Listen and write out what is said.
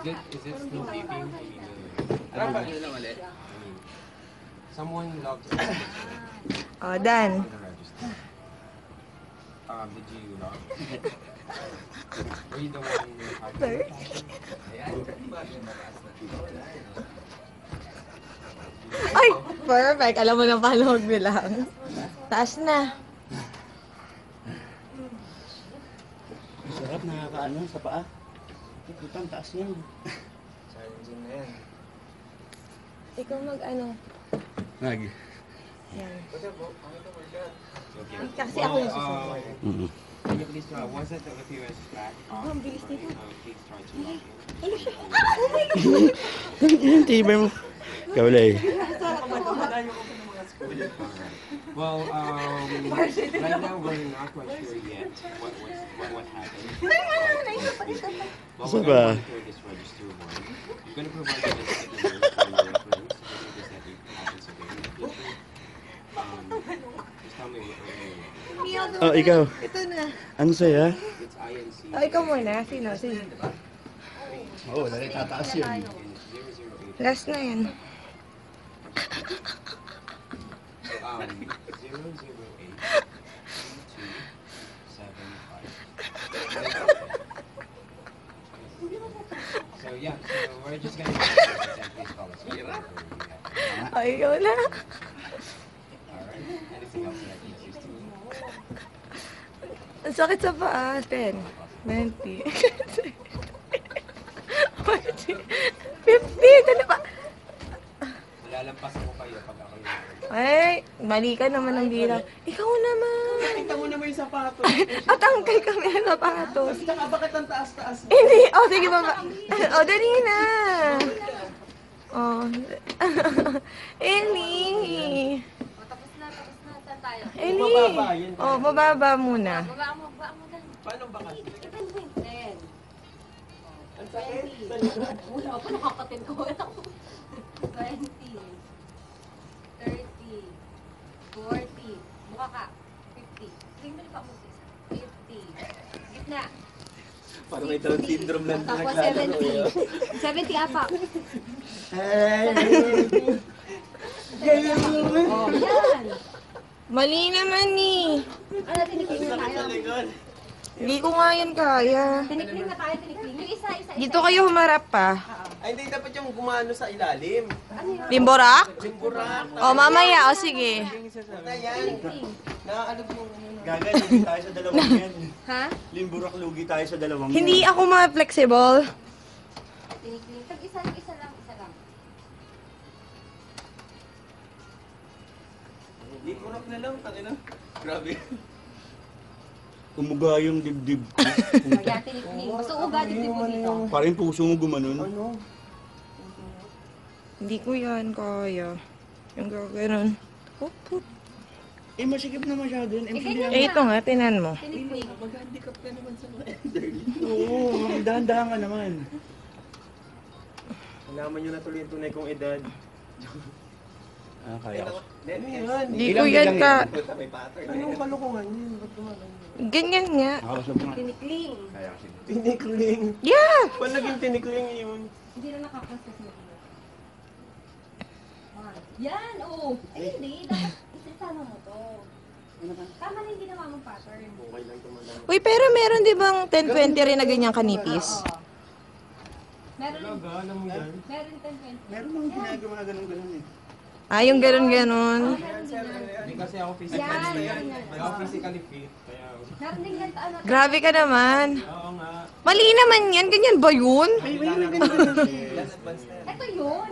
it still beeping? Someone logged in. Oh, done. Did you log? Were you the one Sorry. Ay, perfect. Alam mo na paano magbilang. Taas na. Sarap, nakakaano sa paa. Putang taas yan. challenging na yan? Ikaw mag-ano. Nag. Yan. Okay. Kasi ako yung susunod. Can you please try? Once that the appearance is back, Ang bilis nito. please try to log in. Yan, tibay mo. Kawalay. Well, right now we're not quite sure yet what happened. But we're Saba. going to monitor this register one. You're going to provide the message for your reference to make this that it happens again in the future. Just tell me what Oh, ikaw. Ito na. Ano sa'yo? it's INC. Oh, ikaw muna. Sino? Sino? Oo, dahil tataas yun. 008. Last na yan. 008-2275. So yeah, so we're just gonna please call us. Ay, ikaw na. Alright. Anything else that I can assist you with? Ang sakit sa paa. 10. 20. 40. 50. Ano ba? Malalampasan ko kayo pag ako yung... Ay, mali ka naman ang bilang. Ikaw naman. Nakita mo naman yung sapatos. At angkay kami ang sapatos. Tsaka bakit ang taas-taas? Hindi. Oh, sige baba. Oh, dali na. Oh. Ellie. Tapos na. Saan tayo? Ellie. Mababa yun. Oh, mababa muna. Baba mo dyan. Paano ba kasi? 10. Ang sakit. 20. Wala pa nakakatin ko. 20. 30. 40. Buka ka. 50. Tingnan pa mo sis. 50. Gitna. Parang may Down syndrome lang Tapos naglalaro. 70. 70 apak. Oh, yan. Mali naman eh. Ano, tinikling na tayo. Hindi ko nga yan kaya. Tinikling na tayo, tinikling. Yung isa. Dito kayo humarap pa. Ay, hindi dapat yung gumano sa ilalim. Ano yun? Limborak? Limburak. Oh, mamaya. O, sige. Na yan. Tinikling. Naaalog mo. Gaga, lugi tayo sa dalawang yan. Ha? Limburak, lugi tayo sa dalawang yan. Hindi ako ma-flexible. Tinikling. Isa lang. Hindi, kurap na lang. Tangina. Grabe. Kumuga yung dibdib ko. Kaya tinikling. Basta uga dito mo dito. Parang yung puso mo gumanon. Ano? Hindi ko yan kaya. Yung gano'n. Eh, masikip na masyado yun. ganyan Eh, ito nga, tinan mo. Tinikling. Mag-handicap ka naman sa mga elderly. Oo, dahan-dahan ka naman. Alaman nyo na tuloy yung tunay kong edad. Ah, kaya ko. Ano yan? Hindi ko yan ka... May pattern. Anong kalukuhan yun? Ba't gumano? Ganyan nga. Nakakasab nga. Tinikling. Kaya kasi. Tinikling. Yeah! Paano naging tinikling yun? Hindi na nakakasas mo. Yan, oo. Ay, hindi. Dapat isasama mo to. Tama na yung ginawa mong pattern. Okay lang tumanda. Uy, pero meron di bang 10-20 rin na ganyang kanipis? Oo. Meron Alam mo yan? meron 10-20. Meron mga ginagawa ganun-ganun eh. Ah, yung gano'n-gano'n. Hindi kasi ako physically fit. Kaya... Meron din ganito ano. Grabe ka naman. Oo nga. Mali naman yan. Ganyan ba yun? Ito yun.